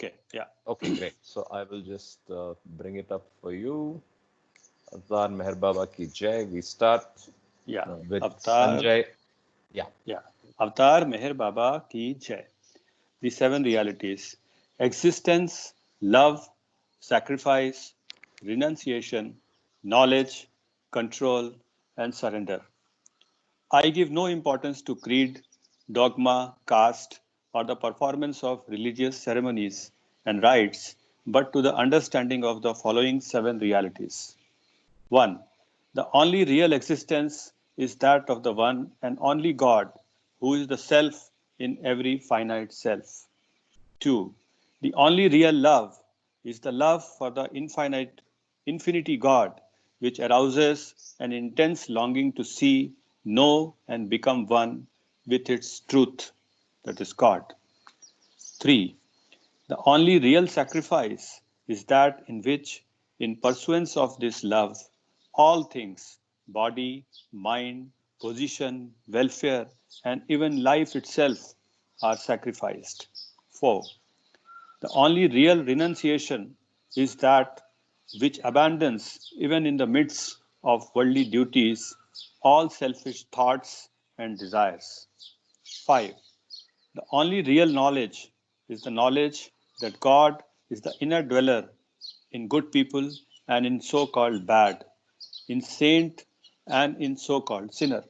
Okay, yeah. Okay, great. So I will just bring it up for you. Avtar Meher Baba ki Jai. We start Yeah. with Avatar, Sanjay. Yeah. yeah. Avatar Meher Baba ki Jai. The seven realities: existence, love, sacrifice, renunciation, knowledge, control, and surrender. I give no importance to creed, dogma, caste, or the performance of religious ceremonies and rites, but to the understanding of the following seven realities. 1. The only real existence is that of the one and only God, who is the self in every finite self. 2. The only real love is the love for the infinity God, which arouses an intense longing to see, know, and become one with its truth, that is God. 3. The only real sacrifice is that in which, in pursuance of this love, all things, body, mind, position, welfare, and even life itself, are sacrificed. 4. The only real renunciation is that which abandons, even in the midst of worldly duties, all selfish thoughts and desires. 5. The only real knowledge is the knowledge that God is the inner dweller in good people and in so called bad, in saint and in so called sinner.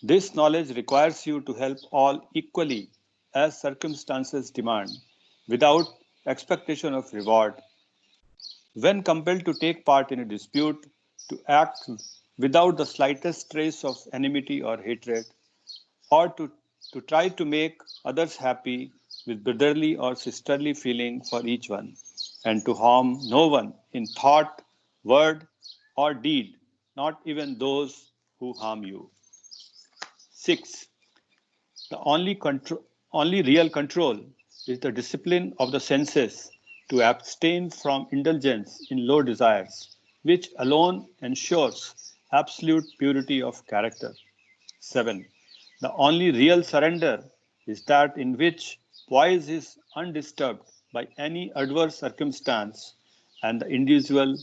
This knowledge requires you to help all equally as circumstances demand, without expectation of reward. When compelled to take part in a dispute, to act without the slightest trace of enmity or hatred, or to try to make others happy with brotherly or sisterly feeling for each one, and to harm no one in thought, word, or deed, not even those who harm you. 6. The only real control is the discipline of the senses to abstain from indulgence in low desires, which alone ensures absolute purity of character. 7. The only real surrender is that in which poise is undisturbed by any adverse circumstance and the individual,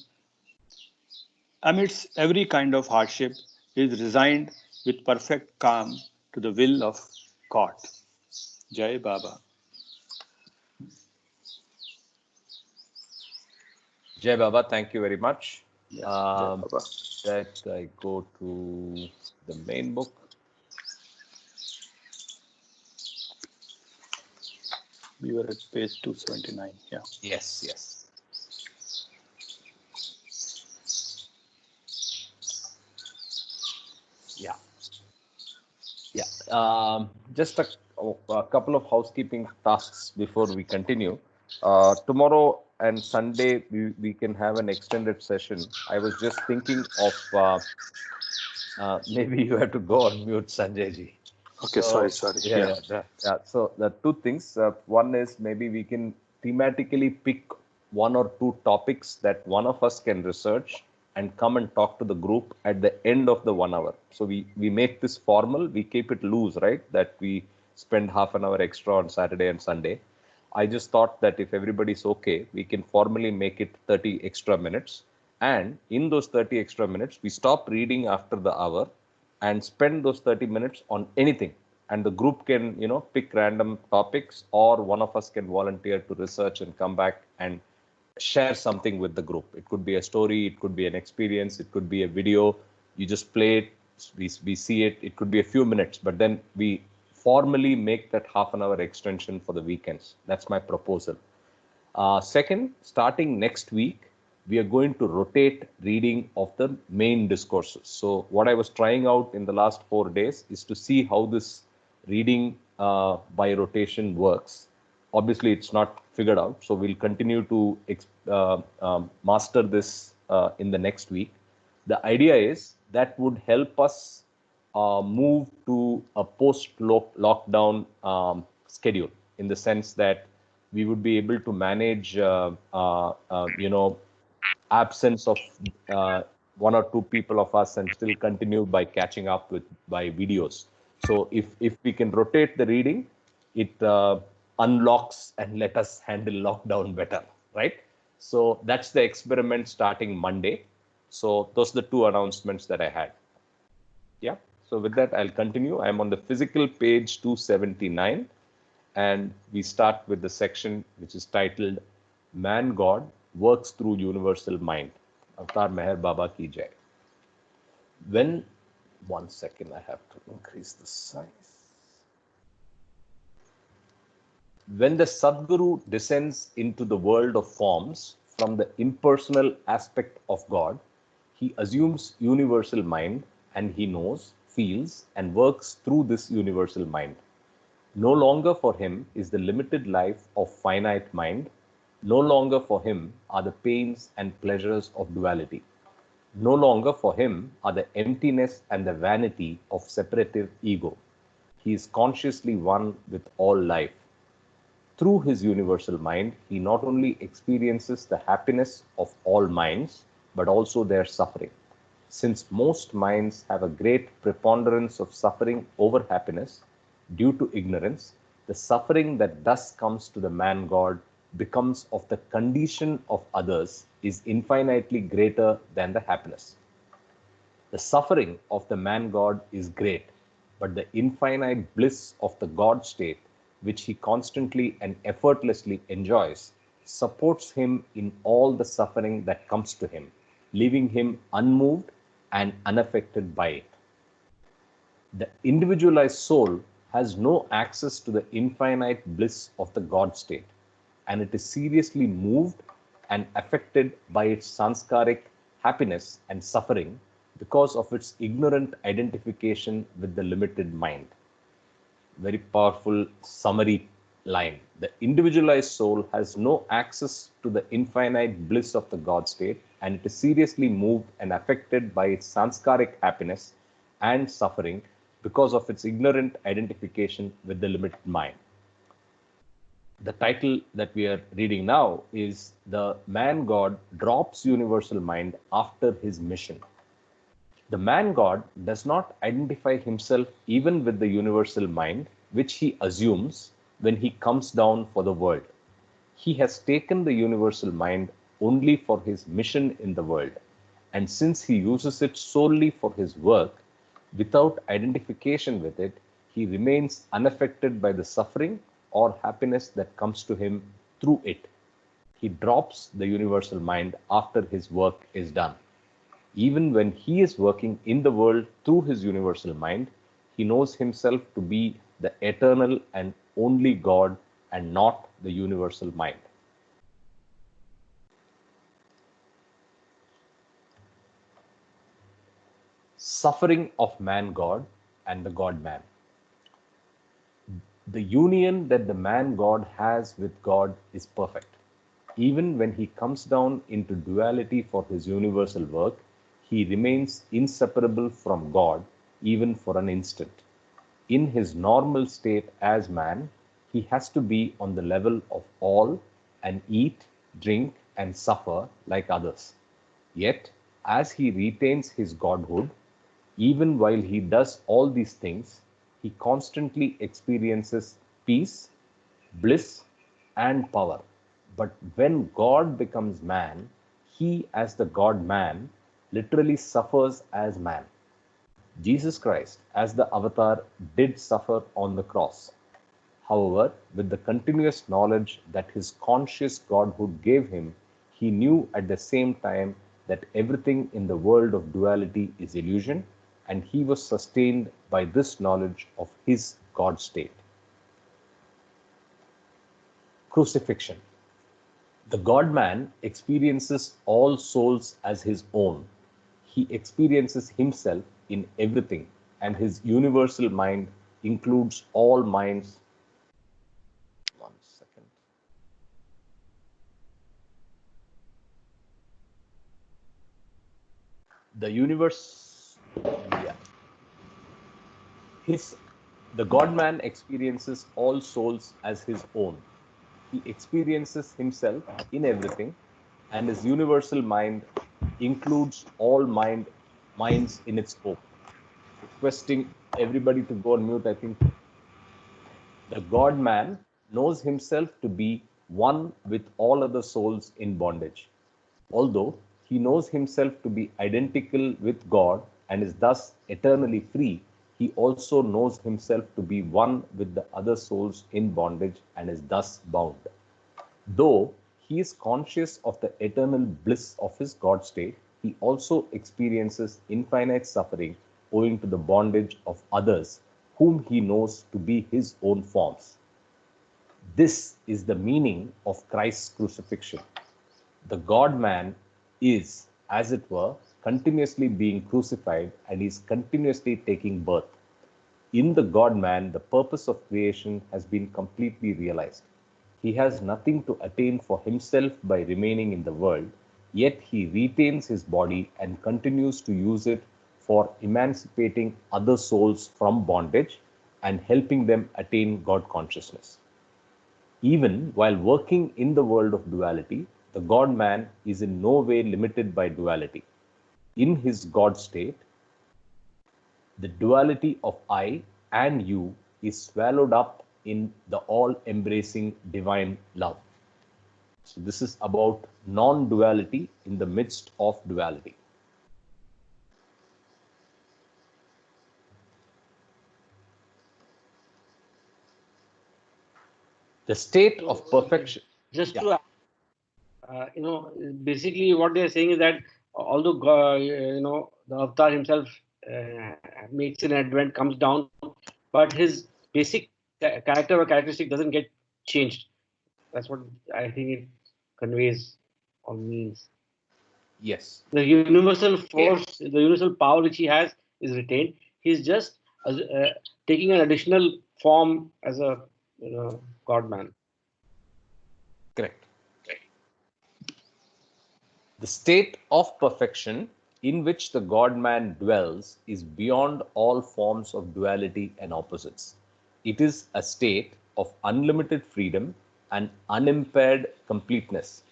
amidst every kind of hardship, is resigned with perfect calm to the will of God. Jai Baba. Jai Baba, thank you very much. Yeah, Jai Baba. That I go to the main book. We were at page 279. Yeah. Yes, yes. Yeah. Yeah. Just a couple of housekeeping tasks before we continue. Tomorrow and Sunday, we can have an extended session. I was just thinking of maybe you have to go on mute, Sanjay ji. Okay, So, sorry. yeah. So the two things. One is maybe we can thematically pick one or two topics that one of us can research and come and talk to the group at the end of the 1 hour. So we make this formal. We keep it loose, right? That we spend half an hour extra on Saturday and Sunday. I just thought that if everybody's okay, we can formally make it 30 extra minutes. And in those 30 extra minutes, we stop reading after the hour and spend those 30 minutes on anything. And the group can, pick random topics, or one of us can volunteer to research and come back and share something with the group. It could be a story, it could be an experience, it could be a video. You just play it, we see it. It could be a few minutes, but then we formally make that half an hour extension for the weekends. That's my proposal. Second, starting next week, we are going to rotate reading of the main discourses. So what I was trying out in the last 4 days is to see how this reading by rotation works. Obviously, it's not figured out. So we'll continue to master this in the next week. The idea is that would help us move to a post-lockdown schedule, in the sense that we would be able to manage, absence of one or two people of us and still continue by catching up by videos. So if we can rotate the reading, it unlocks and let us handle lockdown better, right? So that's the experiment starting Monday. So those are the two announcements that I had. Yeah. So with that, I'll continue. I'm on the physical page 279, and we start with the section which is titled Man God Works Through Universal Mind. Avatar Meher Baba Ki Jai. When, one second, I have to increase the size. When the Sadguru descends into the world of forms from the impersonal aspect of God, he assumes universal mind, and he knows, feels, and works through this universal mind. No longer for him is the limited life of finite mind. No longer for him are the pains and pleasures of duality. No longer for him are the emptiness and the vanity of separative ego. He is consciously one with all life. Through his universal mind, he not only experiences the happiness of all minds, but also their suffering. Since most minds have a great preponderance of suffering over happiness due to ignorance, the suffering that thus comes to the man God becomes of the condition of others is infinitely greater than the happiness. The suffering of the man God is great, but the infinite bliss of the God state, which he constantly and effortlessly enjoys, supports him in all the suffering that comes to him, leaving him unmoved and unaffected by it. The individualized soul has no access to the infinite bliss of the God state, and it is seriously moved and affected by its sanskaric happiness and suffering because of its ignorant identification with the limited mind. Very powerful summary line. The individualized soul has no access to the infinite bliss of the God state, and it is seriously moved and affected by its sanskaric happiness and suffering because of its ignorant identification with the limited mind. The title that we are reading now is The Man God Drops Universal Mind After His Mission. The man God does not identify himself even with the universal mind, which he assumes when he comes down for the world. He has taken the universal mind only for his mission in the world, and since he uses it solely for his work, without identification with it, he remains unaffected by the suffering or happiness that comes to him through it. He drops the universal mind after his work is done. Even when he is working in the world through his universal mind, he knows himself to be the eternal and only God and not the universal mind. Suffering of man God and the God man. The union that the man God has with God is perfect. Even when he comes down into duality for his universal work, he remains inseparable from God even for an instant. In his normal state as man, he has to be on the level of all and eat, drink, and suffer like others. Yet, as he retains his godhood, even while he does all these things, he constantly experiences peace, bliss, and power. But when God becomes man, he, as the God man, literally suffers as man. Jesus Christ, as the avatar, did suffer on the cross. However, with the continuous knowledge that his conscious Godhood gave him, he knew at the same time that everything in the world of duality is illusion, and he was sustained by this knowledge of his God state. Crucifixion. The God man experiences all souls as his own. He experiences himself in everything, and his universal mind includes all minds. One second. The universe, yeah. The God man experiences all souls as his own. He experiences himself in everything, and his universal mind includes all minds in its scope. Requesting everybody to go on mute. I think the God man knows himself to be one with all other souls in bondage. Although he knows himself to be identical with God and is thus eternally free, he also knows himself to be one with the other souls in bondage and is thus bound. Though he is conscious of the eternal bliss of his God state, he also experiences infinite suffering owing to the bondage of others whom he knows to be his own forms. This is the meaning of Christ's crucifixion. The God man is, as it were, continuously being crucified and is continuously taking birth. In the God man, the purpose of creation has been completely realized. He has nothing to attain for himself by remaining in the world, yet he retains his body and continues to use it for emancipating other souls from bondage and helping them attain God consciousness. Even while working in the world of duality, the God man is in no way limited by duality. In his God state, the duality of I and you is swallowed up in the all embracing divine love. So, this is about non duality in the midst of duality. The state of perfection. Just Yeah. to basically what they're saying is that although God, the avatar himself makes an advent, comes down, but his basic character or characteristic doesn't get changed. That's what I think it conveys or means. Yes. The universal force, the universal power which he has is retained. He's just taking an additional form as a God man. Correct. The state of perfection in which the God man dwells is beyond all forms of duality and opposites. It is a state of unlimited freedom and unimpaired completeness,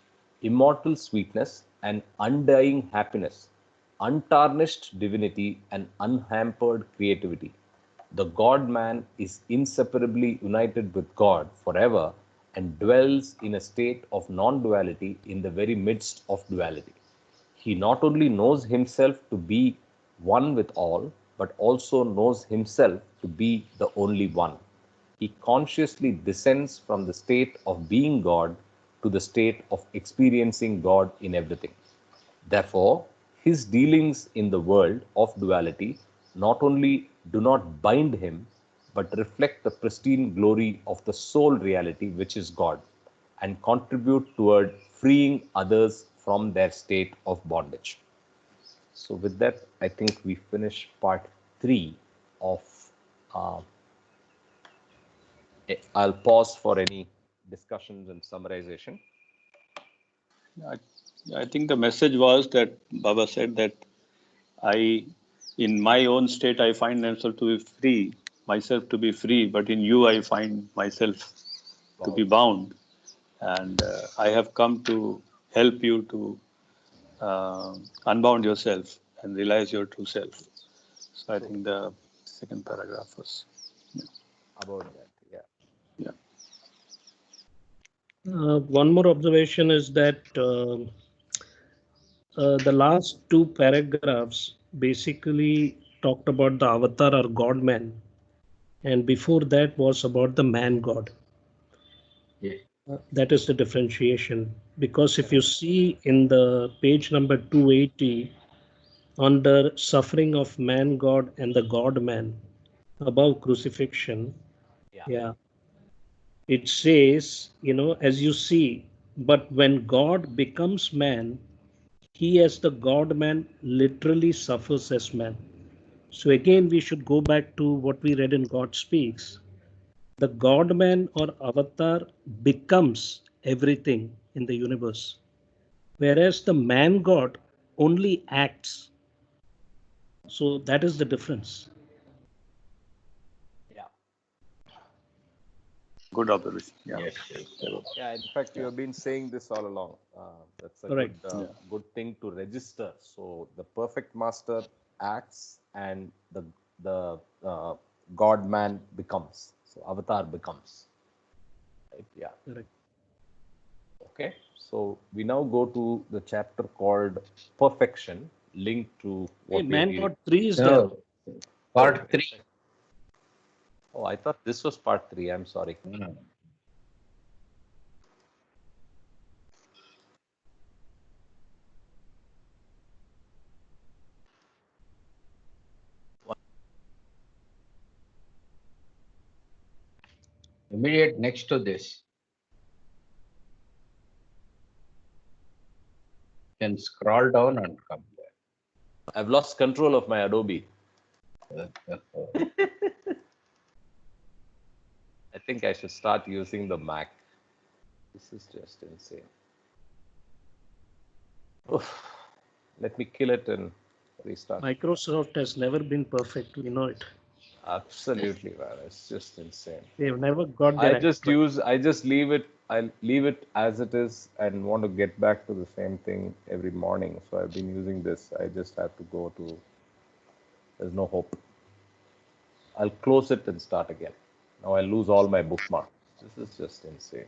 immortal sweetness and undying happiness, untarnished divinity and unhampered creativity. The God man is inseparably united with God forever and dwells in a state of non duality in the very midst of duality. He not only knows himself to be one with all, but also knows himself to be the only one. He consciously descends from the state of being God to the state of experiencing God in everything. Therefore, his dealings in the world of duality not only do not bind him, but reflect the pristine glory of the sole reality, which is God, and contribute toward freeing others from their state of bondage. So, with that, I think we finish part 3 of. Uh, I'll pause for any discussions and summarization. I, I think the message was that Baba said that I, in my own state, I find myself to be free, but in you, I find myself to be bound. And I have come to help you to unbound yourself and realize your true self. So I think the second paragraph was About that, yeah. yeah. One more observation is that the last two paragraphs basically talked about the avatar or God man, and before that was about the man God. Yeah. That is the differentiation. Because if you see in the page number 280, under suffering of man God and the God man, above crucifixion, yeah, it says, as you see, but when God becomes man, he as the God man literally suffers as man. So again, we should go back to what we read in God Speaks. The God man or avatar becomes everything in the universe, whereas the man God only acts. So that is the difference. Yeah. Good observation. Yeah. Yes, yes. Yeah, in fact, you have been saying this all along. That's a Correct. good thing to register. So the perfect master acts, and the God man becomes. So avatar becomes. Right? Yeah. Correct. Okay. So we now go to the chapter called Perfection, linked to Hey, what we are Man reading. God 3 is there. No, part 3. Oh, I thought this was part 3. I'm sorry. Mm. Immediate next to this. Can scroll down and come I've lost control of my Adobe. there. I think I should start using the Mac. This is just insane. Oof. Let me kill it and restart. Microsoft has never been perfect. We know it. Absolutely, man. It's just insane. They've never got their act right. I just leave it, I leave it as it is and want to get back to the same thing every morning. So I've been using this. I just have to go to, there's no hope. I'll close it and start again. Now I lose all my bookmarks. This is just insane.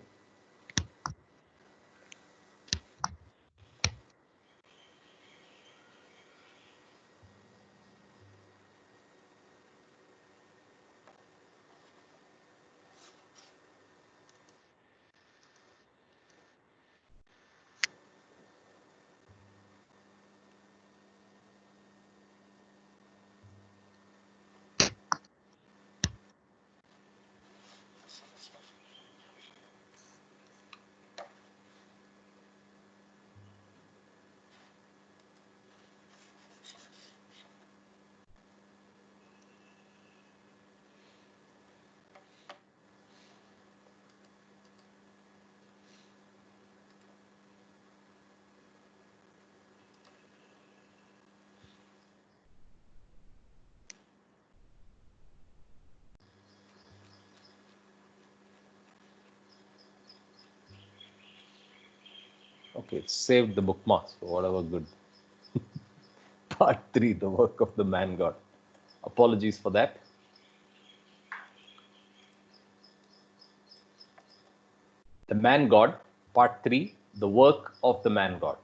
Okay, it's saved the bookmarks, so whatever good. Part 3, the work of the man God. Apologies for that. The man God, part 3, the work of the man God.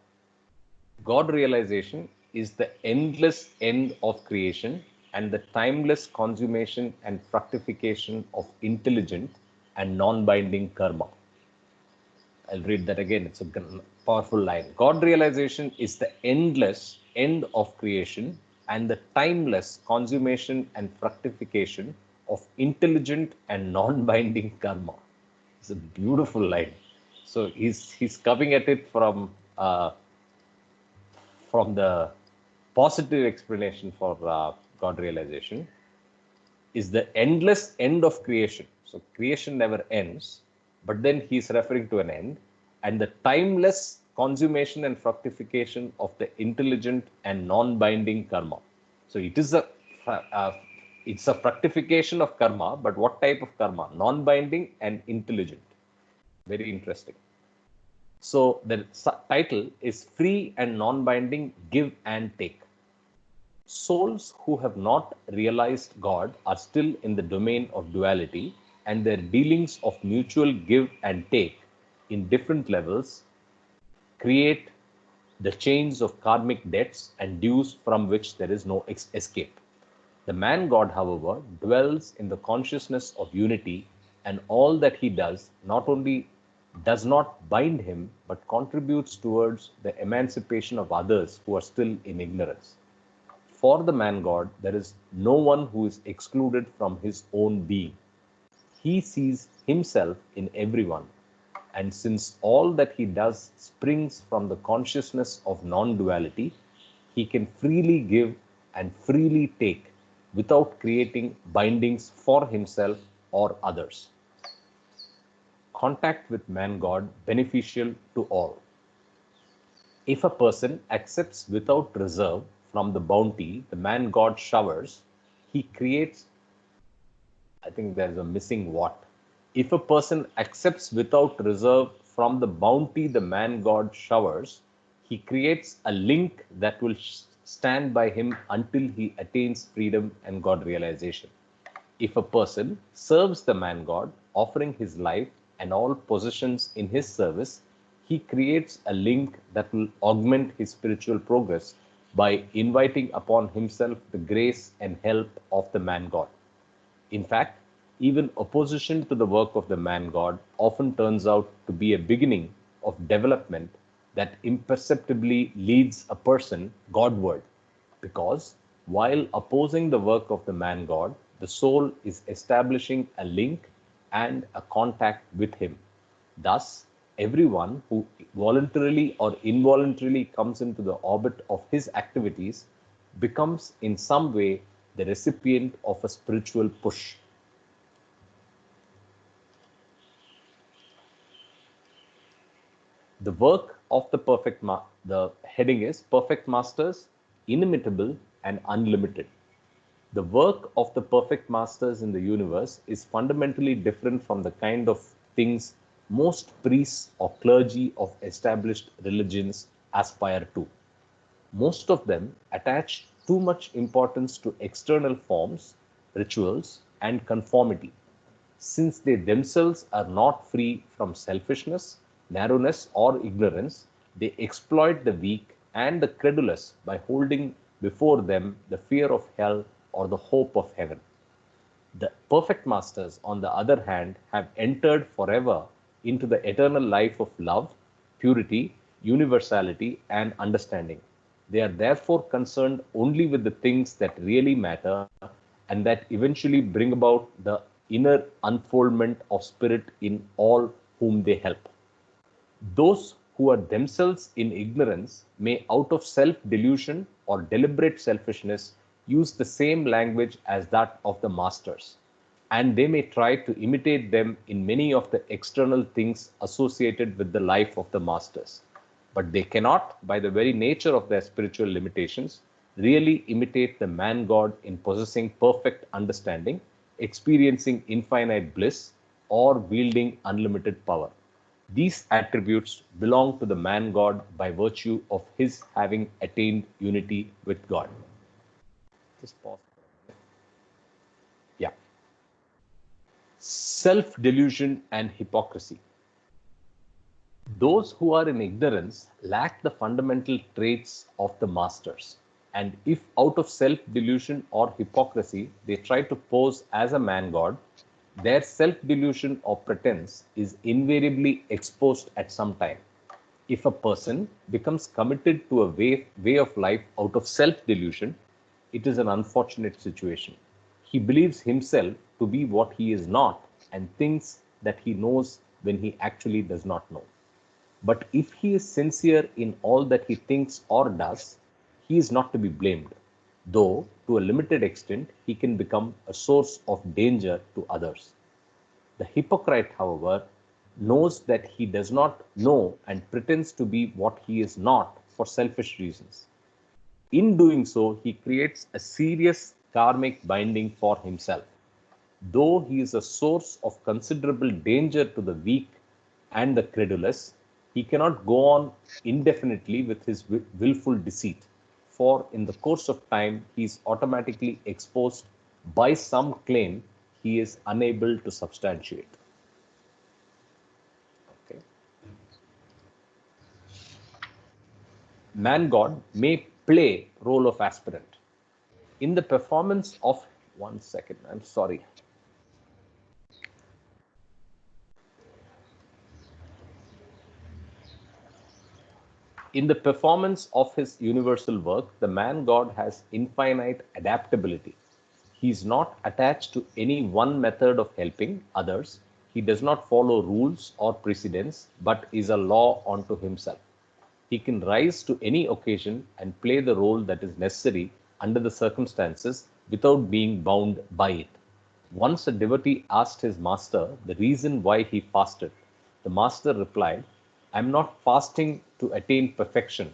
God realization is the endless end of creation and the timeless consummation and fructification of intelligent and non binding karma. I'll read that again. It's a powerful line. God realization is the endless end of creation and the timeless consummation and fructification of intelligent and non binding karma. It's a beautiful line. So he's coming at it from the positive explanation for God realization is the endless end of creation. So creation never ends, but then he's referring to an end, and the timeless consummation and fructification of the intelligent and non-binding karma. So it is it's a fructification of karma, but what type of karma? Non-binding and intelligent. Very interesting. So the title is Free and Non-Binding Give and Take. Souls who have not realized God are still in the domain of duality, and their dealings of mutual give and take in different levels create the chains of karmic debts and dues from which there is no escape. The man God, however, dwells in the consciousness of unity, and all that he does not only does not bind him, but contributes towards the emancipation of others who are still in ignorance. For the man God, there is no one who is excluded from his own being. He sees himself in everyone, and since all that he does springs from the consciousness of non duality, he can freely give and freely take without creating bindings for himself or others. Contact with man God beneficial to all. If a person accepts without reserve from the bounty the man God showers, he creates. I think there's a missing what. If a person accepts without reserve from the bounty the man God showers, he creates a link that will stand by him until he attains freedom and God realization. If a person serves the man God, offering his life and all possessions in his service, he creates a link that will augment his spiritual progress by inviting upon himself the grace and help of the man God. In fact, even opposition to the work of the man God often turns out to be a beginning of development that imperceptibly leads a person Godward, because while opposing the work of the man God, the soul is establishing a link and a contact with him. Thus, everyone who voluntarily or involuntarily comes into the orbit of his activities becomes in some way the recipient of a spiritual push. The work of the the heading is Perfect Masters, Inimitable and Unlimited. The work of the perfect masters in the universe is fundamentally different from the kind of things most priests or clergy of established religions aspire to. Most of them attach too much importance to external forms, rituals, and conformity, since they themselves are not free from selfishness, narrowness, or ignorance. They exploit the weak and the credulous by holding before them the fear of hell or the hope of heaven. The perfect masters, on the other hand, have entered forever into the eternal life of love, purity, universality, and understanding. They are therefore concerned only with the things that really matter and that eventually bring about the inner unfoldment of spirit in all whom they help. Those who are themselves in ignorance may, out of self delusion or deliberate selfishness, use the same language as that of the masters, and they may try to imitate them in many of the external things associated with the life of the masters. But they cannot, by the very nature of their spiritual limitations, really imitate the man God in possessing perfect understanding, experiencing infinite bliss, or wielding unlimited power. These attributes belong to the man God by virtue of his having attained unity with God. Just pause. Yeah. Self delusion and hypocrisy. Those who are in ignorance lack the fundamental traits of the masters. And if out of self delusion or hypocrisy they try to pose as a man God, their self delusion or pretense is invariably exposed at some time. If a person becomes committed to a way of life out of self delusion, it is an unfortunate situation. He believes himself to be what he is not and thinks that he knows when he actually does not know. But if he is sincere in all that he thinks or does, he is not to be blamed, though to a limited extent he can become a source of danger to others. The hypocrite, however, knows that he does not know and pretends to be what he is not for selfish reasons. In doing so, he creates a serious karmic binding for himself. Though he is a source of considerable danger to the weak and the credulous, he cannot go on indefinitely with his willful deceit, for in the course of time he is automatically exposed by some claim he is unable to substantiate. Okay. Man God may play role of aspirant in the performance of 1 second. I'm sorry. In the performance of his universal work, the man God has infinite adaptability. He is not attached to any one method of helping others. He does not follow rules or precedents, but is a law unto himself. He can rise to any occasion and play the role that is necessary under the circumstances without being bound by it. Once a devotee asked his master the reason why he fasted. The master replied, I am not fasting to attain perfection,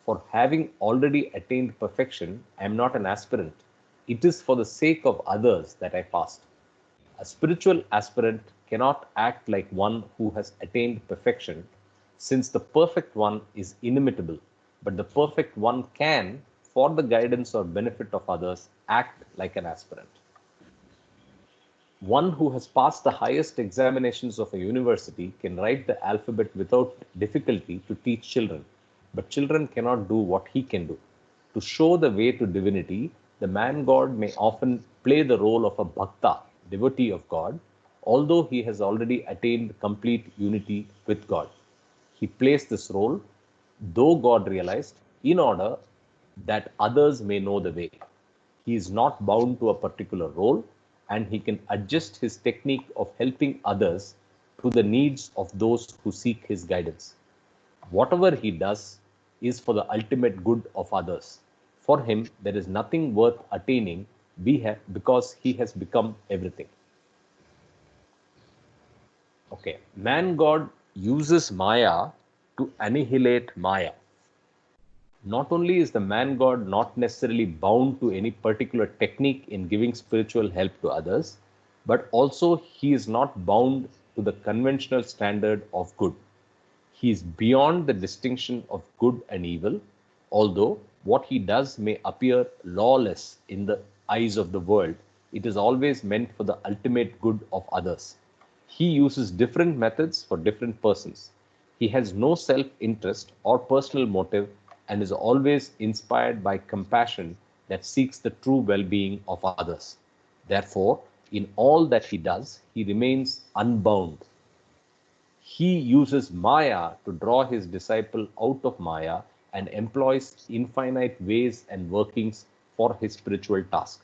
for having already attained perfection, I am not an aspirant. It is for the sake of others that I fast. A spiritual aspirant cannot act like one who has attained perfection, since the perfect one is inimitable, but the perfect one can, for the guidance or benefit of others, act like an aspirant. One who has passed the highest examinations of a university can write the alphabet without difficulty to teach children, but children cannot do what he can do. To show the way to divinity, the man god may often play the role of a bhakta, devotee of God, although he has already attained complete unity with God. He plays this role, though God realized, in order that others may know the way. He is not bound to a particular role, and he can adjust his technique of helping others to the needs of those who seek his guidance. Whatever he does is for the ultimate good of others. For him, there is nothing worth attaining because he has become everything. Okay, man God uses Maya to annihilate Maya. Not only is the man god not necessarily bound to any particular technique in giving spiritual help to others, but also he is not bound to the conventional standard of good. He is beyond the distinction of good and evil, although what he does may appear lawless in the eyes of the world, it is always meant for the ultimate good of others. He uses different methods for different persons. He has no self interest or personal motive and is always inspired by compassion that seeks the true well being of others. Therefore, in all that he does, he remains unbound. He uses Maya to draw his disciple out of Maya and employs infinite ways and workings for his spiritual task.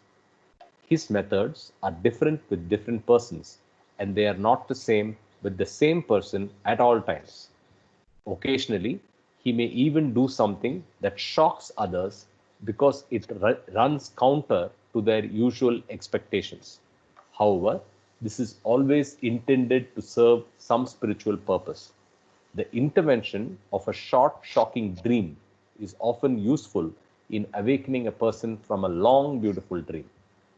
His methods are different with different persons, and they are not the same with the same person at all times. Occasionally, he may even do something that shocks others because it runs counter to their usual expectations. However, this is always intended to serve some spiritual purpose. The intervention of a short, shocking dream is often useful in awakening a person from a long, beautiful dream.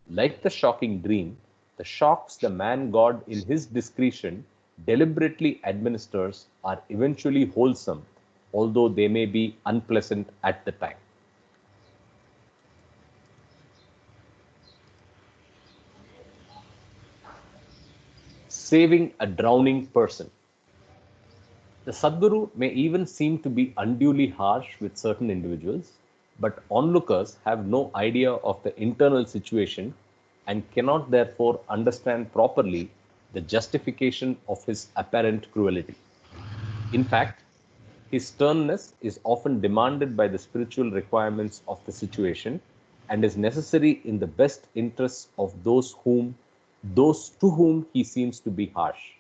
Like the shocking dream, the shocks the man god in his discretion deliberately administers are eventually wholesome, although they may be unpleasant at the time. Saving a drowning person. The Sadguru may even seem to be unduly harsh with certain individuals, but onlookers have no idea of the internal situation and cannot therefore understand properly the justification of his apparent cruelty. In fact, his sternness is often demanded by the spiritual requirements of the situation and is necessary in the best interests of those to whom he seems to be harsh.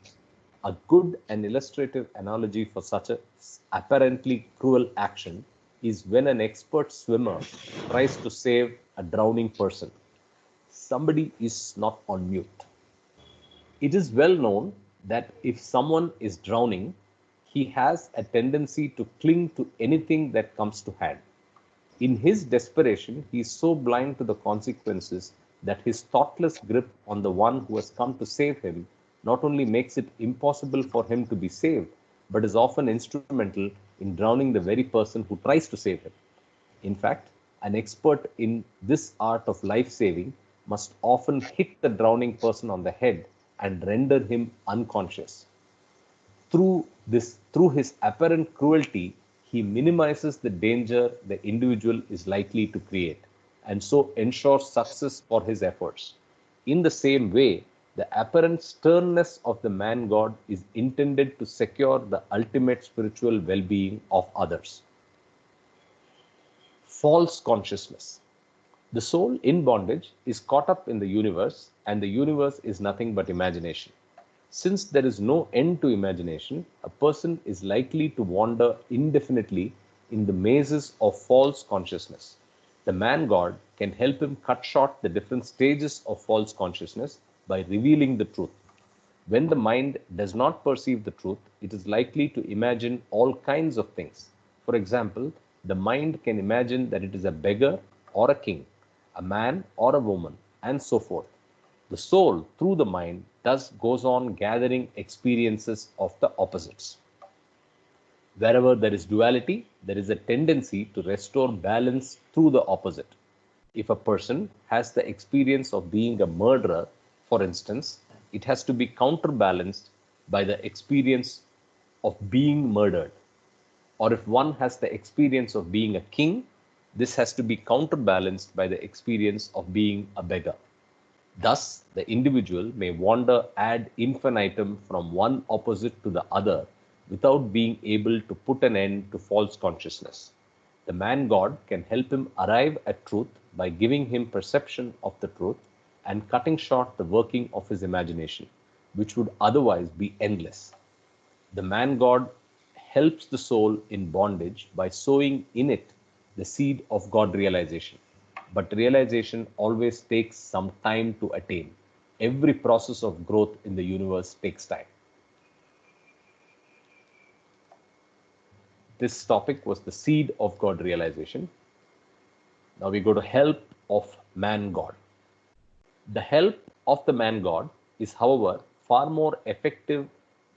A good and illustrative analogy for such a apparently cruel action is when an expert swimmer tries to save a drowning person. Somebody is not on mute. It is well known that if someone is drowning, he has a tendency to cling to anything that comes to hand. In his desperation, he is so blind to the consequences that his thoughtless grip on the one who has come to save him not only makes it impossible for him to be saved, but is often instrumental in drowning the very person who tries to save him. In fact, an expert in this art of life saving must often hit the drowning person on the head and render him unconscious. Through his apparent cruelty, he minimizes the danger the individual is likely to create and so ensures success for his efforts. In the same way, the apparent sternness of the man god is intended to secure the ultimate spiritual well being of others. False consciousness. The soul in bondage is caught up in the universe, and the universe is nothing but imagination. Since there is no end to imagination, a person is likely to wander indefinitely in the mazes of false consciousness. The man god can help him cut short the different stages of false consciousness by revealing the truth. When the mind does not perceive the truth, it is likely to imagine all kinds of things. For example, the mind can imagine that it is a beggar or a king, a man or a woman, and so forth. The soul, through the mind, thus goes on gathering experiences of the opposites. Wherever there is duality, there is a tendency to restore balance through the opposite. If a person has the experience of being a murderer, for instance, it has to be counterbalanced by the experience of being murdered. Or if one has the experience of being a king, this has to be counterbalanced by the experience of being a beggar. Thus, the individual may wander ad infinitum from one opposite to the other without being able to put an end to false consciousness. The man God can help him arrive at truth by giving him perception of the truth and cutting short the working of his imagination, which would otherwise be endless. The man God helps the soul in bondage by sowing in it the seed of God realization. But realization always takes some time to attain. Every process of growth in the universe takes time. This topic was the seed of God realization. Now we go to help of man God. The help of the man God is, however, far more effective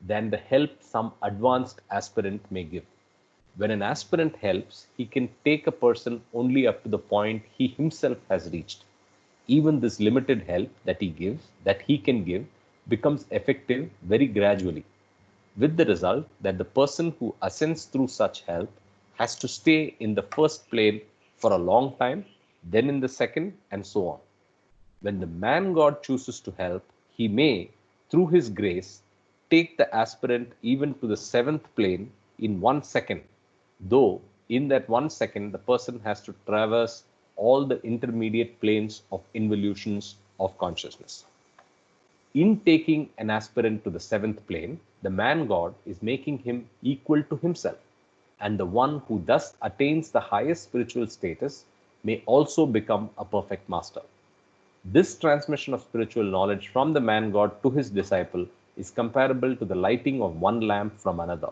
than the help some advanced aspirant may give. When an aspirant helps, he can take a person only up to the point he himself has reached. Even this limited help that he can give, becomes effective very gradually, with the result that the person who ascends through such help has to stay in the first plane for a long time, then in the second, and so on. When the man God chooses to help, he may, through his grace, take the aspirant even to the seventh plane in 1 second, though in that 1 second the person has to traverse all the intermediate planes of involutions of consciousness. In taking an aspirant to the seventh plane, the man God is making him equal to himself, and the one who thus attains the highest spiritual status may also become a perfect master. This transmission of spiritual knowledge from the man God to his disciple is comparable to the lighting of one lamp from another.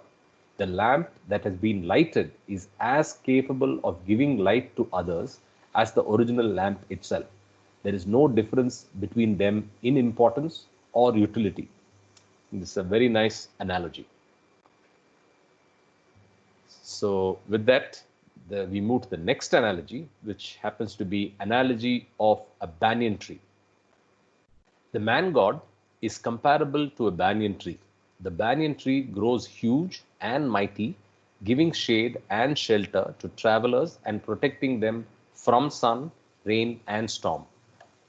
The lamp that has been lighted is as capable of giving light to others as the original lamp itself. There is no difference between them in importance or utility. This is a very nice analogy. So with that, we move to the next analogy, which happens to be analogy of a banyan tree. The man God is comparable to a banyan tree. The banyan tree grows huge and mighty, giving shade and shelter to travelers and protecting them from sun, rain, and storm.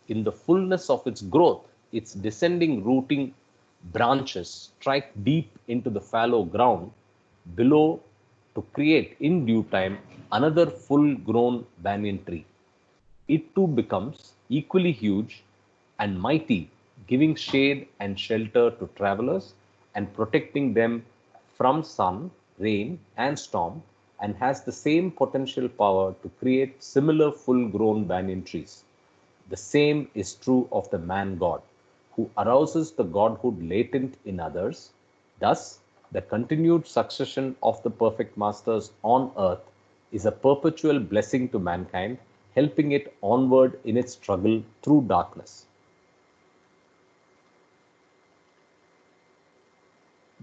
In the fullness of its growth, its descending rooting branches strike deep into the fallow ground below to create in due time another full-grown banyan tree. It too becomes equally huge and mighty, giving shade and shelter to travelers and protecting them from sun, rain, and storm, and has the same potential power to create similar full-grown banyan trees. The same is true of the man God, who arouses the godhood latent in others. Thus, the continued succession of the perfect masters on earth is a perpetual blessing to mankind, helping it onward in its struggle through darkness.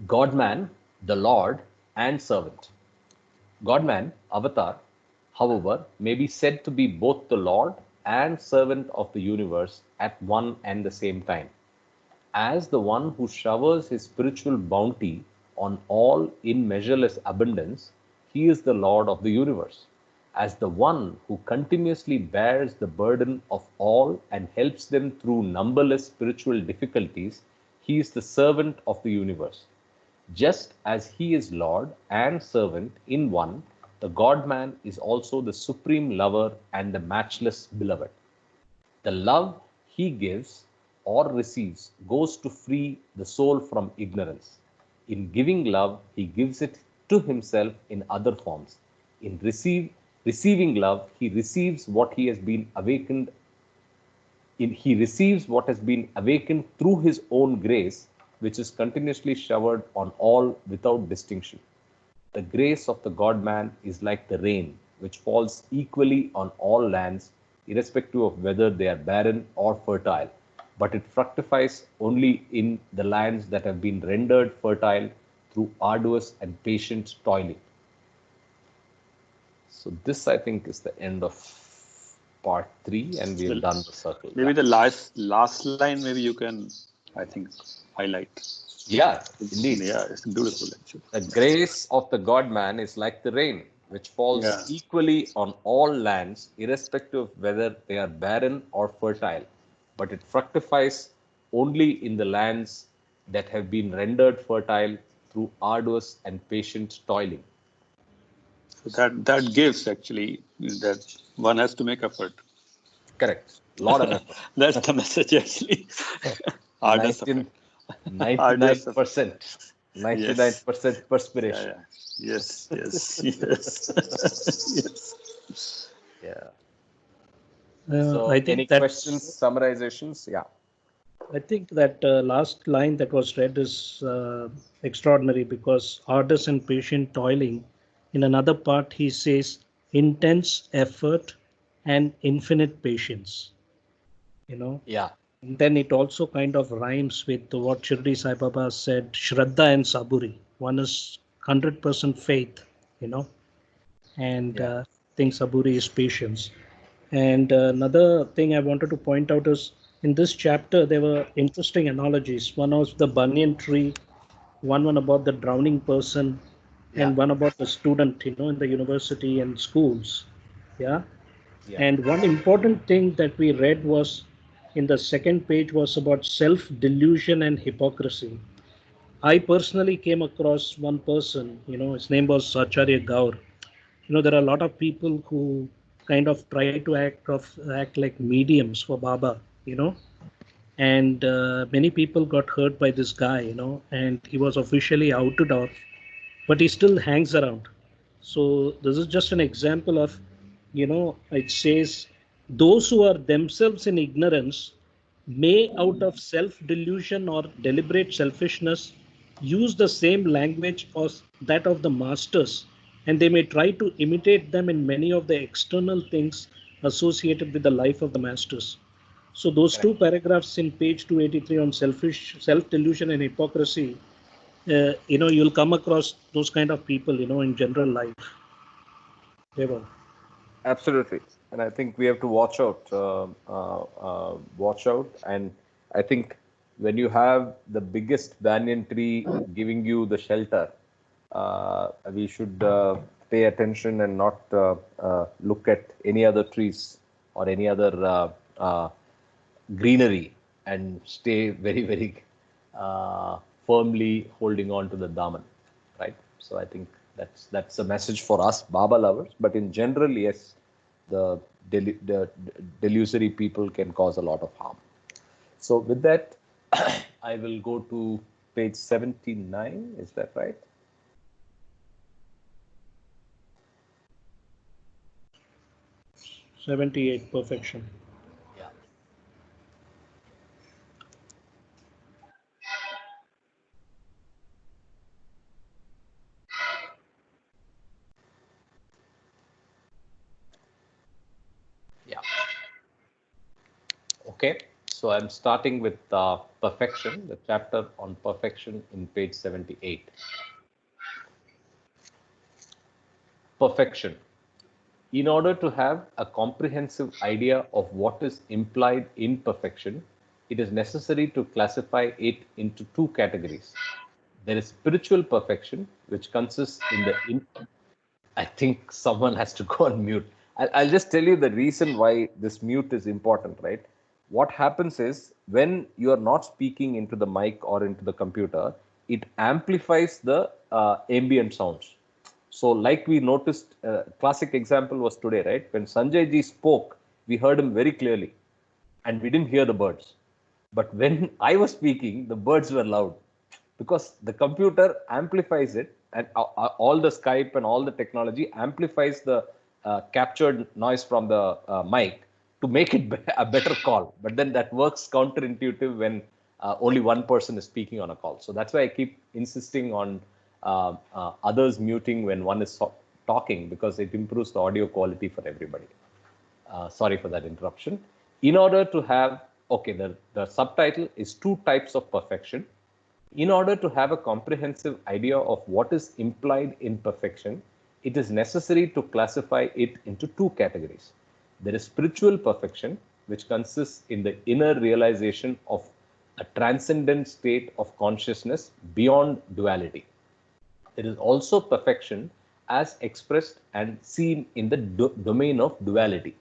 God-man, the Lord and servant. God-man, Avatar, however, may be said to be both the Lord and servant of the universe at one and the same time. As the one who showers his spiritual bounty on all in measureless abundance, he is the Lord of the universe. As the one who continuously bears the burden of all and helps them through numberless spiritual difficulties, he is the servant of the universe. Just as he is Lord and servant in one, the God-man is also the supreme lover and the matchless beloved. The love he gives or receives goes to free the soul from ignorance. In giving love, he gives it to himself in other forms. In receiving love, he receives what he has been awakened. He receives what has been awakened through his own grace, which is continuously showered on all without distinction. The grace of the God-man is like the rain, which falls equally on all lands, irrespective of whether they are barren or fertile, but it fructifies only in the lands that have been rendered fertile through arduous and patient toiling. So this, I think, is the end of part 3, and we have done the circle. Maybe the last line, maybe you can I think, highlight. Yeah, indeed. Yeah, it's beautiful actually. The grace of the God-man is like the rain, which falls Yeah. equally on all lands, irrespective of whether they are barren or fertile. But it fructifies only in the lands that have been rendered fertile through arduous and patient toiling. So that gives actually that one has to make effort. Correct. Lot of effort. That's the message actually. Hardest 19, effort. Hardest effort. 99%. Yes. 99% Yeah, perspiration. yeah. Yes, yes, yes. Yes. Yeah. I So, any think questions, that's. summarizations? Yeah. I think that last line that was read is extraordinary because arduous and patient toiling. In another part, he says intense effort and infinite patience. You know, Yeah. and then it also kind of rhymes with what Shirdi Sai Baba said, Shraddha and Saburi. One is 100% faith, you know, and Yeah. I think Saburi is patience. And another thing I wanted to point out is in this chapter, there were interesting analogies. One was the banyan tree, one about the drowning person, Yeah. and one about the student, you know, in the university and schools. Yeah. Yeah. And one important thing that we read was in the second page was about self delusion and hypocrisy. I personally came across one person, you know, his name was Acharya Gaur. You know, there are a lot of people who kind of try to act like mediums for Baba, you know, and many people got hurt by this guy, you know, and he was officially outed off, but he still hangs around. So this is just an example of, you know, it says those who are themselves in ignorance may, out of self delusion or deliberate selfishness, use the same language as that of the masters, and they may try to imitate them in many of the external things associated with the life of the masters. So those two Correct. paragraphs in page 283 on self delusion and hypocrisy, you know, you'll come across those kind of people, you know, in general life. Deval. Absolutely. And I think we have to watch out. Watch out. And I think when you have the biggest banyan tree giving you the shelter, we should pay attention and not look at any other trees or any other greenery and stay very, very firmly holding on to the daman, right? So I think that's a message for us Baba lovers. But in general, yes, the delusory people can cause a lot of harm. So with that, I will go to page 79. Is that right? 78, perfection. Yeah. Yeah. Okay. So I'm starting with perfection, the chapter on perfection in page 78. Perfection. In order to have a comprehensive idea of what is implied in perfection, it is necessary to classify it into two categories. There is spiritual perfection, which consists in the. I think someone has to go on mute. I'll just tell you the reason why this mute is important, right? What happens is when you are not speaking into the mic or into the computer, it amplifies the ambient sounds. So, like we noticed, classic example was today, right? When Sanjay ji spoke, we heard him very clearly, and we didn't hear the birds. But when I was speaking, the birds were loud because the computer amplifies it, and all the Skype and all the technology amplifies the captured noise from the mic to make it a better call. But then that works counterintuitive when only one person is speaking on a call. So that's why I keep insisting on others muting when one is talking, because it improves the audio quality for everybody. Sorry for that interruption. In order to have, okay, the subtitle is two types of perfection. In order to have a comprehensive idea of what is implied in perfection, it is necessary to classify it into two categories. There is spiritual perfection, which consists in the inner realization of a transcendent state of consciousness beyond duality. There is also perfection as expressed and seen in the domain of duality.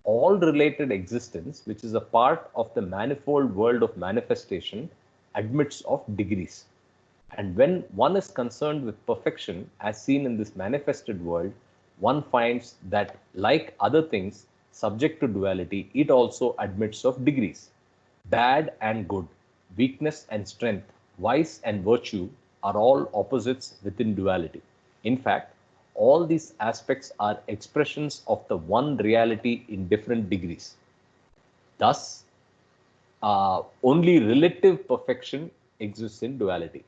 All related existence, which is a part of the manifold world of manifestation, admits of degrees. And when one is concerned with perfection as seen in this manifested world, one finds that, like other things subject to duality, it also admits of degrees. Bad and good, weakness and strength, vice and virtue are all opposites within duality. In fact, all these aspects are expressions of the one reality in different degrees. Thus, only relative perfection exists in duality.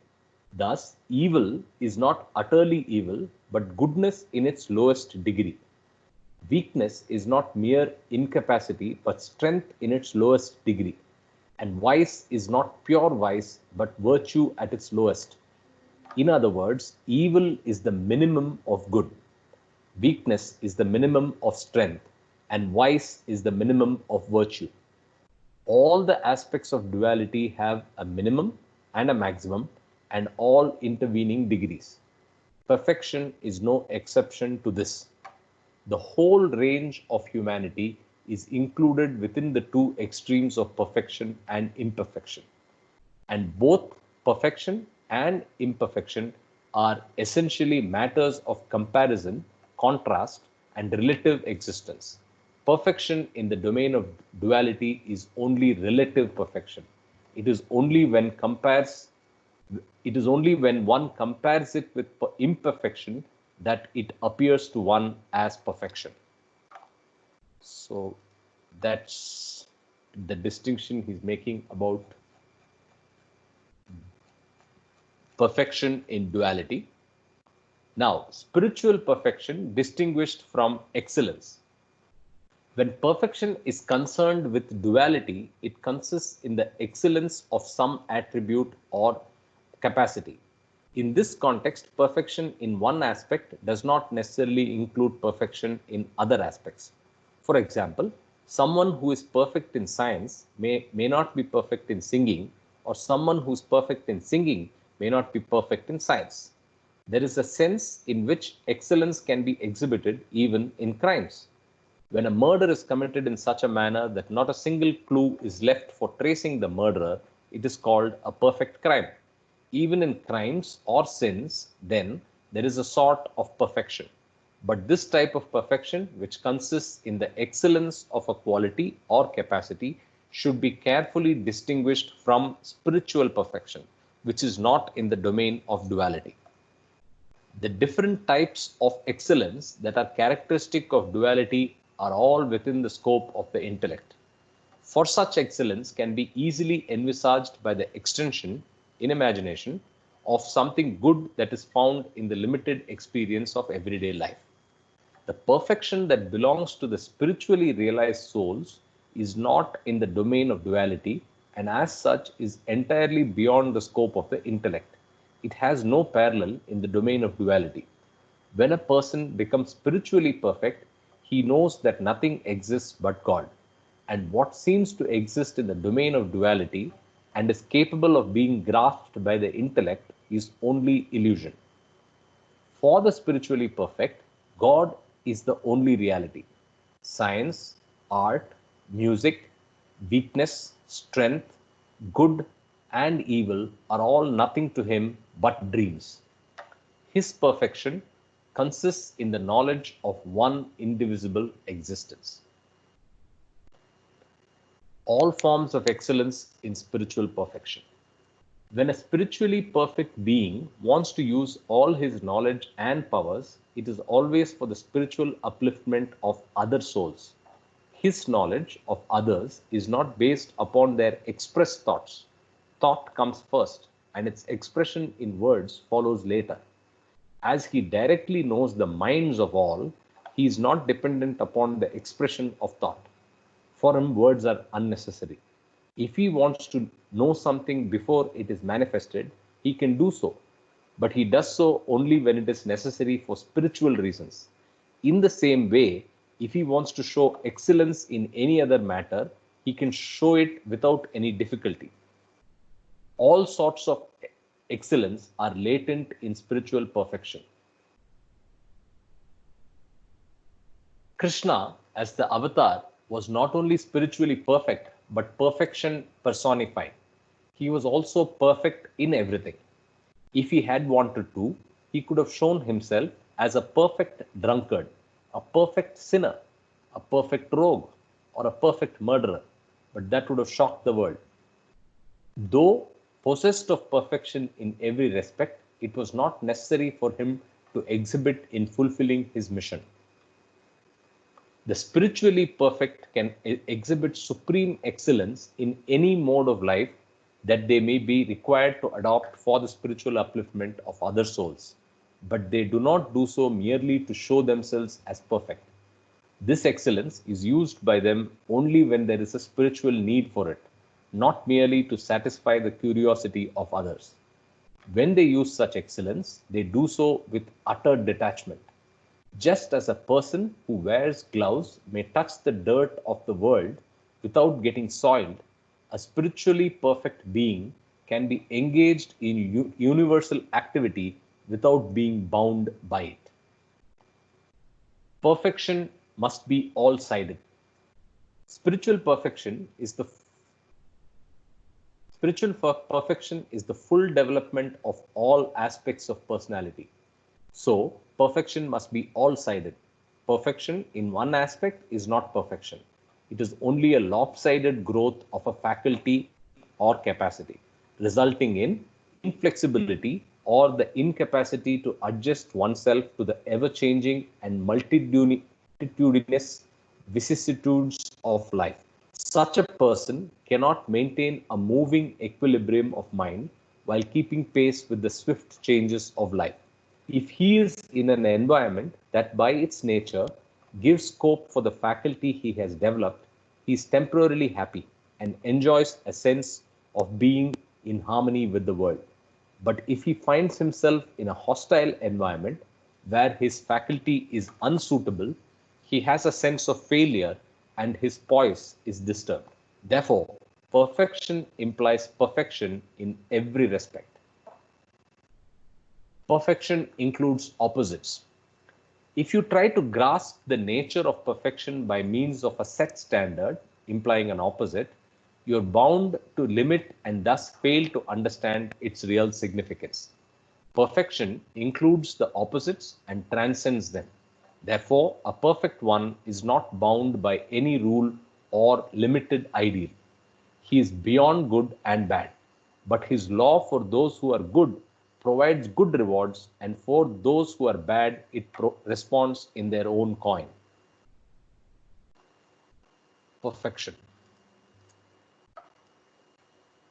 Thus, evil is not utterly evil, but goodness in its lowest degree. Weakness is not mere incapacity, but strength in its lowest degree. And vice is not pure vice, but virtue at its lowest. In other words, evil is the minimum of good, weakness is the minimum of strength, and vice is the minimum of virtue. All the aspects of duality have a minimum and a maximum, and all intervening degrees. Perfection is no exception to this. The whole range of humanity is included within the two extremes of perfection and imperfection. And both perfection and imperfection are essentially matters of comparison, contrast, and relative existence. Perfection in the domain of duality is only relative perfection. It is only when one compares it with imperfection that it appears to one as perfection. So that's the distinction he's making about perfection in duality. Now, spiritual perfection distinguished from excellence. When perfection is concerned with duality, it consists in the excellence of some attribute or capacity. In this context, perfection in one aspect does not necessarily include perfection in other aspects. For example, someone who is perfect in science may not be perfect in singing, or someone who is perfect in singing may not be perfect in science. There is a sense in which excellence can be exhibited even in crimes. When a murder is committed in such a manner that not a single clue is left for tracing the murderer, it is called a perfect crime. Even in crimes or sins, then, there is a sort of perfection. But this type of perfection, which consists in the excellence of a quality or capacity, should be carefully distinguished from spiritual perfection, which is not in the domain of duality. The different types of excellence that are characteristic of duality are all within the scope of the intellect. For such excellence can be easily envisaged by the extension, in imagination, of something good that is found in the limited experience of everyday life. The perfection that belongs to the spiritually realized souls is not in the domain of duality, and as such is entirely beyond the scope of the intellect. It has no parallel in the domain of duality. When a person becomes spiritually perfect, he knows that nothing exists but God, and what seems to exist in the domain of duality and is capable of being grasped by the intellect is only illusion. For the spiritually perfect, God is the only reality. Science, art, music, weakness, strength, good, and evil are all nothing to him but dreams. His perfection consists in the knowledge of one indivisible existence. All forms of excellence in spiritual perfection. When a spiritually perfect being wants to use all his knowledge and powers, it is always for the spiritual upliftment of other souls. His knowledge of others is not based upon their expressed thoughts. Thought comes first, and its expression in words follows later. As he directly knows the minds of all, he is not dependent upon the expression of thought. For him, words are unnecessary. If he wants to know something before it is manifested, he can do so, but he does so only when it is necessary for spiritual reasons. In the same way, if he wants to show excellence in any other matter, he can show it without any difficulty. All sorts of excellence are latent in spiritual perfection. Krishna, as the avatar, was not only spiritually perfect, but perfection personified. He was also perfect in everything. If he had wanted to, he could have shown himself as a perfect drunkard, a perfect sinner, a perfect rogue, or a perfect murderer, but that would have shocked the world. Though possessed of perfection in every respect, it was not necessary for him to exhibit in fulfilling his mission. The spiritually perfect can exhibit supreme excellence in any mode of life that they may be required to adopt for the spiritual upliftment of other souls, but they do not do so merely to show themselves as perfect. This excellence is used by them only when there is a spiritual need for it, not merely to satisfy the curiosity of others. When they use such excellence, they do so with utter detachment. Just as a person who wears gloves may touch the dirt of the world without getting soiled, a spiritually perfect being can be engaged in universal activity without being bound by it. Perfection must be all-sided. Spiritual perfection is the full development of all aspects of personality. So, perfection must be all-sided. Perfection in one aspect is not perfection. It is only a lopsided growth of a faculty or capacity, resulting in inflexibility or the incapacity to adjust oneself to the ever-changing and multitudinous vicissitudes of life. Such a person cannot maintain a moving equilibrium of mind while keeping pace with the swift changes of life. If he is in an environment that by its nature gives scope for the faculty he has developed, he is temporarily happy and enjoys a sense of being in harmony with the world. But if he finds himself in a hostile environment where his faculty is unsuitable, he has a sense of failure and his poise is disturbed. Therefore, perfection implies perfection in every respect. Perfection includes opposites. If you try to grasp the nature of perfection by means of a set standard, implying an opposite, you are bound to limit and thus fail to understand its real significance. Perfection includes the opposites and transcends them. Therefore, a perfect one is not bound by any rule or limited ideal. He is beyond good and bad, but his law for those who are good provides good rewards, and for those who are bad, it responds in their own coin. Perfection.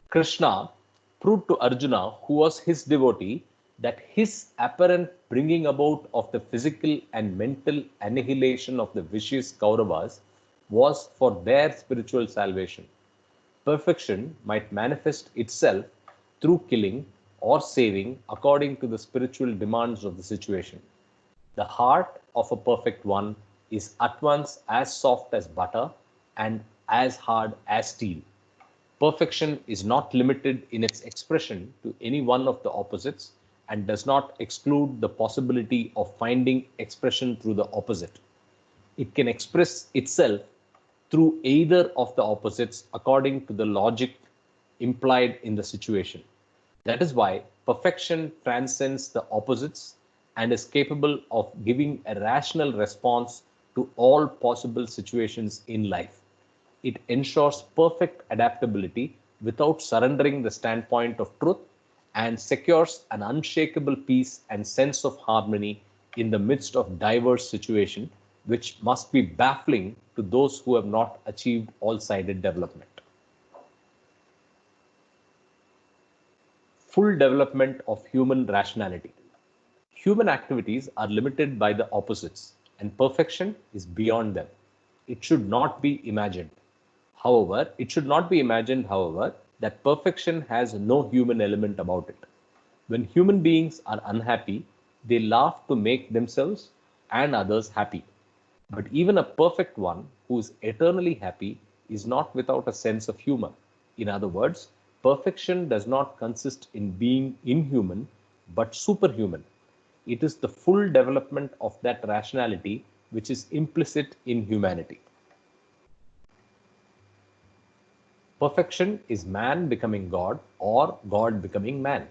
Krishna proved to Arjuna, who was his devotee, that his apparent bringing about of the physical and mental annihilation of the vicious Kauravas was for their spiritual salvation. Perfection might manifest itself through killing or saving according to the spiritual demands of the situation. The heart of a perfect one is at once as soft as butter and as hard as steel. Perfection is not limited in its expression to any one of the opposites and does not exclude the possibility of finding expression through the opposite. It can express itself through either of the opposites according to the logic implied in the situation. That is why perfection transcends the opposites and is capable of giving a rational response to all possible situations in life. It ensures perfect adaptability without surrendering the standpoint of truth and secures an unshakable peace and sense of harmony in the midst of diverse situations, which must be baffling to those who have not achieved all-sided development. Full development of human rationality. Human activities are limited by the opposites, and perfection is beyond them. It should not be imagined. However, that perfection has no human element about it. When human beings are unhappy, they laugh to make themselves and others happy. But even a perfect one who is eternally happy is not without a sense of humor. In other words, Perfection does not consist in being inhuman, but superhuman. It is the full development of that rationality which is implicit in humanity. Perfection is man becoming God or God becoming man.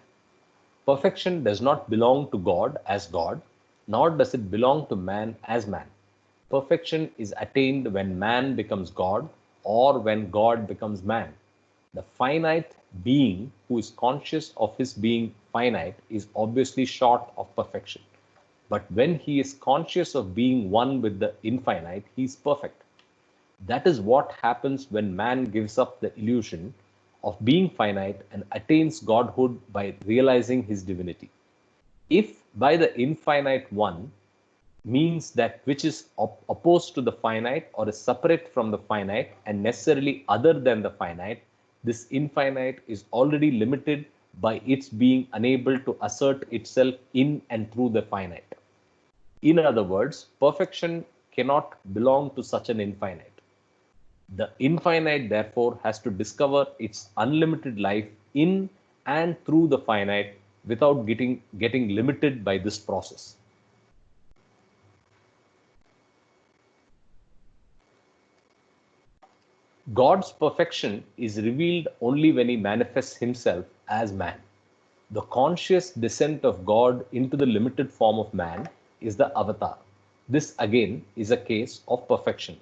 Perfection does not belong to God as God, nor does it belong to man as man. Perfection is attained when man becomes God or when God becomes man. The finite being who is conscious of his being finite is obviously short of perfection. But when he is conscious of being one with the infinite, he is perfect. That is what happens when man gives up the illusion of being finite and attains godhood by realizing his divinity. If by the infinite one means that which is opposed to the finite or is separate from the finite and necessarily other than the finite, this infinite is already limited by its being unable to assert itself in and through the finite. In other words, perfection cannot belong to such an infinite. The infinite, therefore, has to discover its unlimited life in and through the finite without getting limited by this process. God's perfection is revealed only when he manifests himself as man. The conscious descent of God into the limited form of man is the avatar. This again is a case of perfection.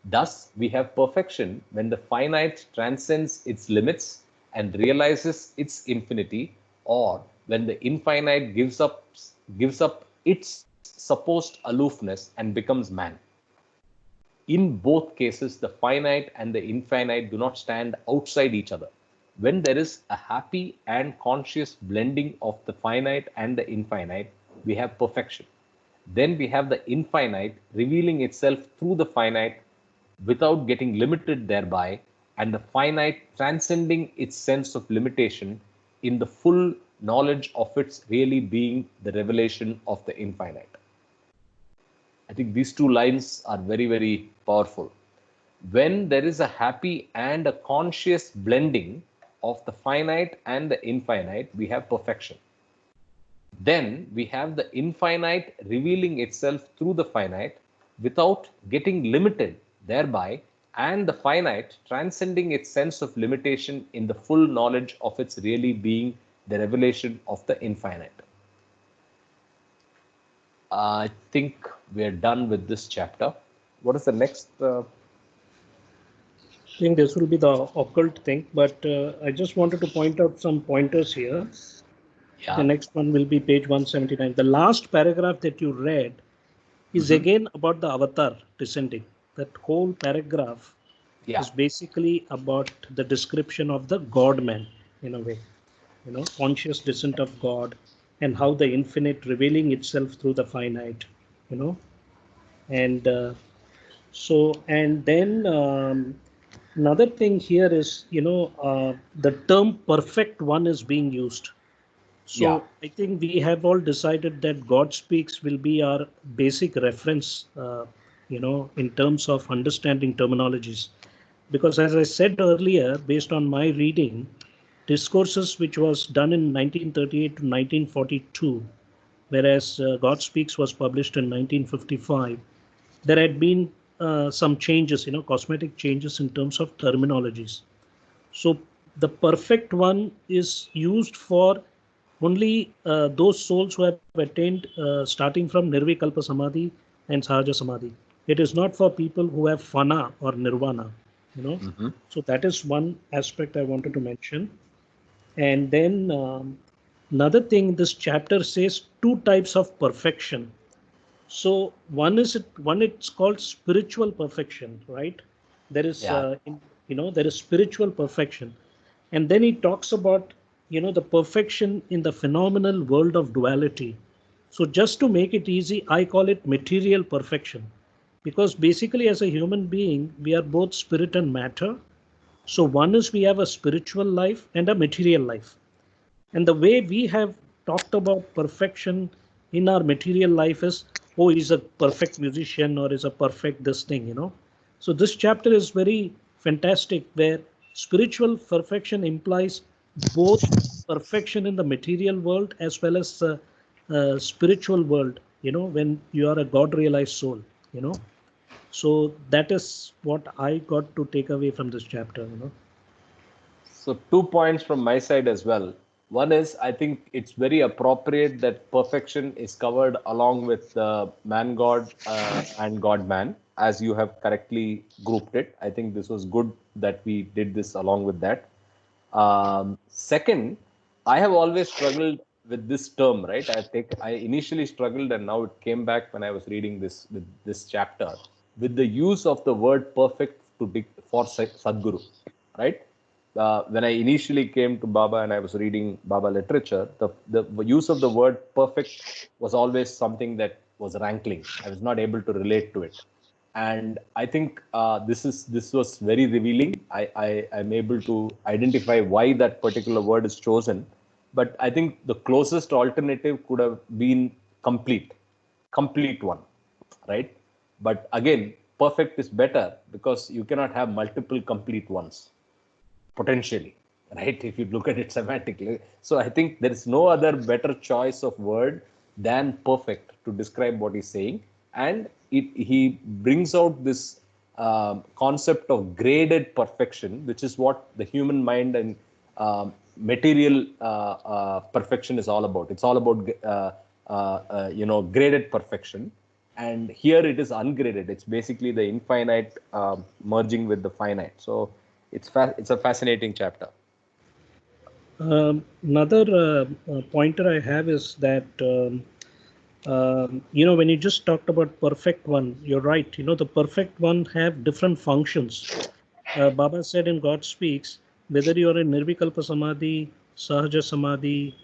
Thus, we have perfection when the finite transcends its limits and realizes its infinity, or when the infinite gives up its supposed aloofness and becomes man. In both cases, the finite and the infinite do not stand outside each other. When there is a happy and conscious blending of the finite and the infinite, we have perfection. Then we have the infinite revealing itself through the finite without getting limited thereby, and the finite transcending its sense of limitation in the full knowledge of its really being the revelation of the infinite. I think these two lines are very, very powerful. When there is a happy and a conscious blending of the finite and the infinite, we have perfection. Then we have the infinite revealing itself through the finite without getting limited thereby, and the finite transcending its sense of limitation in the full knowledge of its really being the revelation of the infinite. I think we are done with this chapter. What is the next? I think this will be the occult thing, but I just wanted to point out some pointers here. Yeah. The next one will be page 179. The last paragraph that you read is again about the avatar descending. That whole paragraph is basically about the description of the God man, in a way, conscious descent of God, and how the infinite revealing itself through the finite, and and then another thing here is, the term perfect one is being used. So I think we have all decided that God speaks will be our basic reference, in terms of understanding terminologies. Because as I said earlier, based on my reading, Discourses, which was done in 1938 to 1942, whereas God Speaks was published in 1955, there had been some changes, cosmetic changes in terms of terminologies. So the perfect one is used for only those souls who have attained starting from Nirvikalpa Samadhi and Sahaja Samadhi. It is not for people who have Fana or Nirvana, So that is one aspect I wanted to mention. And then another thing, this chapter says two types of perfection. So one it's called spiritual perfection, right? There is there is spiritual perfection, and then he talks about the perfection in the phenomenal world of duality. So just to make it easy, I call it material perfection, because basically as a human being we are both spirit and matter. So one is we have a spiritual life and a material life. And the way we have talked about perfection in our material life is, oh, he's a perfect musician or is a perfect this thing. So this chapter is very fantastic, where spiritual perfection implies both perfection in the material world as well as spiritual world, when you are a God realized soul, you know. So that is what I got to take away from this chapter. So 2 points from my side as well. One is, I think it's very appropriate that perfection is covered along with man God and God man, as you have correctly grouped it. I think this was good that we did this along with that. Second, I have always struggled with this term, right? I initially struggled, and now it came back when I was reading this chapter with the use of the word perfect for Sadhguru, right? When I initially came to Baba and I was reading Baba literature, the use of the word perfect was always something that was rankling. I was not able to relate to it, and I think this was very revealing. I'm able to identify why that particular word is chosen, but I think the closest alternative could have been complete one, right? But again, perfect is better because you cannot have multiple complete ones potentially, right? If you look at it semantically. So I think there is no other better choice of word than perfect to describe what he's saying. And he brings out this concept of graded perfection, which is what the human mind and material perfection is all about. It's all about graded perfection, and here it is ungraded. It's basically the infinite merging with the finite. So it's a fascinating chapter. Another pointer I have is that when you just talked about perfect one, you're right. The perfect one have different functions. Baba said in God Speaks, whether you're in Nirvikalpa Samadhi, Sahaja Samadhi,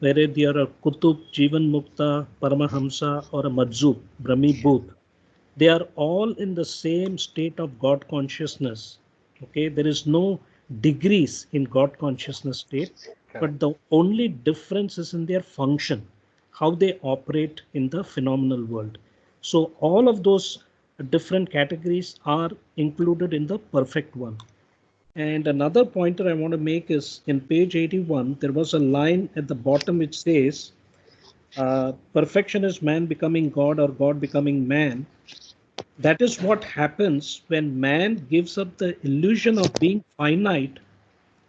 whether you're a Kutub, Jivan Mukta, Paramahamsa, or a Majzub, Brahmi Bhut, they are all in the same state of God consciousness. Okay, there is no degrees in God consciousness state, but the only difference is in their function, how they operate in the phenomenal world. So all of those different categories are included in the perfect one. And another pointer I want to make is in page 81, there was a line at the bottom which says, perfection is man becoming God or God becoming man. That is what happens when man gives up the illusion of being finite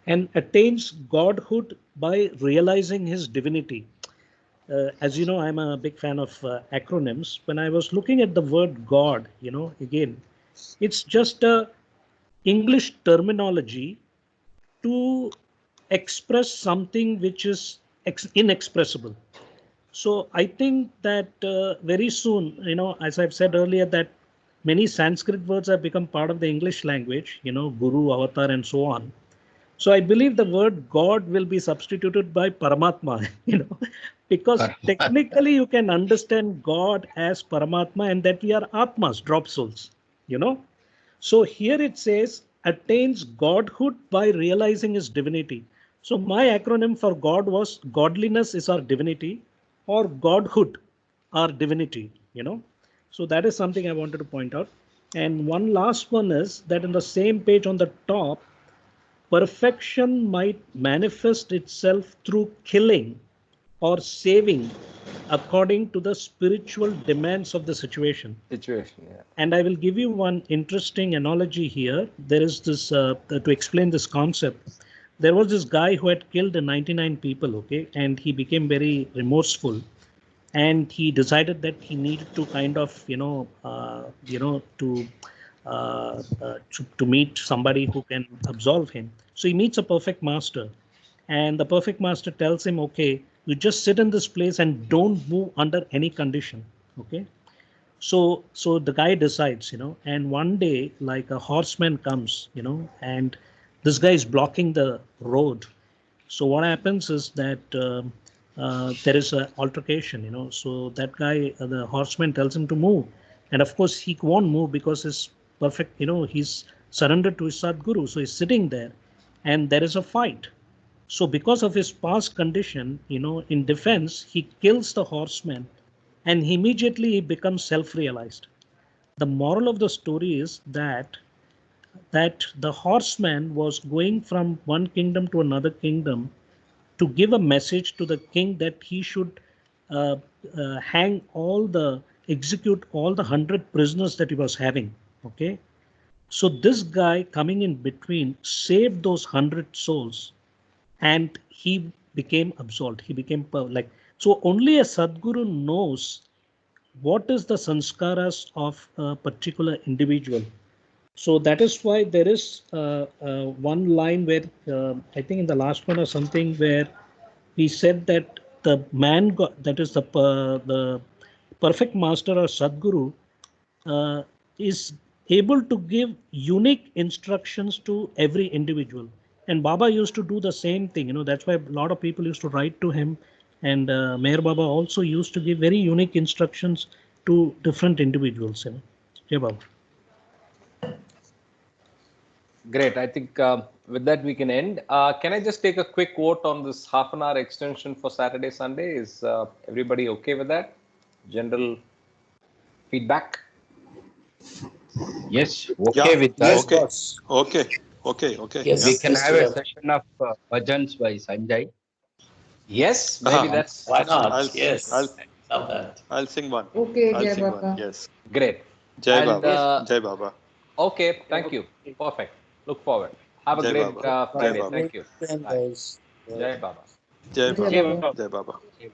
and attains godhood by realizing his divinity. As you know, I'm a big fan of acronyms. When I was looking at the word God, again, it's just a English terminology to express something which is inexpressible. So I think that very soon, as I've said earlier, that many Sanskrit words have become part of the English language, Guru, Avatar, and so on. So I believe the word God will be substituted by Paramatma, because technically you can understand God as Paramatma and that we are Atmas, drop souls, you know. So here it says attains godhood by realizing his divinity. So my acronym for God was godliness is our divinity or godhood, our divinity, So that is something I wanted to point out. And one last one is that in the same page on the top, perfection might manifest itself through killing or saving according to the spiritual demands of the situation. Yeah. And I will give you one interesting analogy here. There is this, to explain this concept, there was this guy who had killed 99 people, okay, and he became very remorseful. And he decided that he needed to kind of, to meet somebody who can absolve him. So he meets a perfect master, and the perfect master tells him, okay, you just sit in this place and don't move under any condition. Okay. So the guy decides, and one day, like a horseman comes, and this guy is blocking the road. So what happens is that there is an altercation, So that guy, the horseman, tells him to move, and of course he won't move because he's perfect, he's surrendered to his Sadguru. So he's sitting there, and there is a fight. So because of his past condition, in defense, he kills the horseman, and immediately he becomes self-realized. The moral of the story is that that the horseman was going from one kingdom to another kingdom to give a message to the king that he should uh, execute all the 100 prisoners that he was having. Okay. So this guy coming in between saved those 100 souls, and he became absolved. He became like, so only a Sadguru knows what is the sanskaras of a particular individual. So that is why there is one line where I think in the last one or something where he said that the man got, that is the perfect master or Sadguru uh, is able to give unique instructions to every individual. And Baba used to do the same thing. That's why a lot of people used to write to him. And Meher Baba also used to give very unique instructions to different individuals. Yeah, Baba. Great. I think with that we can end. Can I just take a quick vote on this half-an-hour extension for Saturday, Sunday? Is everybody okay with that? General feedback? Yes, okay Yeah. with that. Okay. boss. Okay. Yes. We can Yes, have we a have. session of bhajans by Sanjay. Yes, maybe Uh-huh. that's Why not? I'll Yes. Love that. I'll sing one. Okay, I'll Jai sing one. Baba. Yes. great. Jai And Baba. Jai Baba. okay, thank you. Perfect. Look forward. Have a Jai great Baba. Jai Friday. Baba. Thank you. Weekend, Bye. guys. Jai Baba. Jai Jai Baba. Baba. Jai Baba. Okay.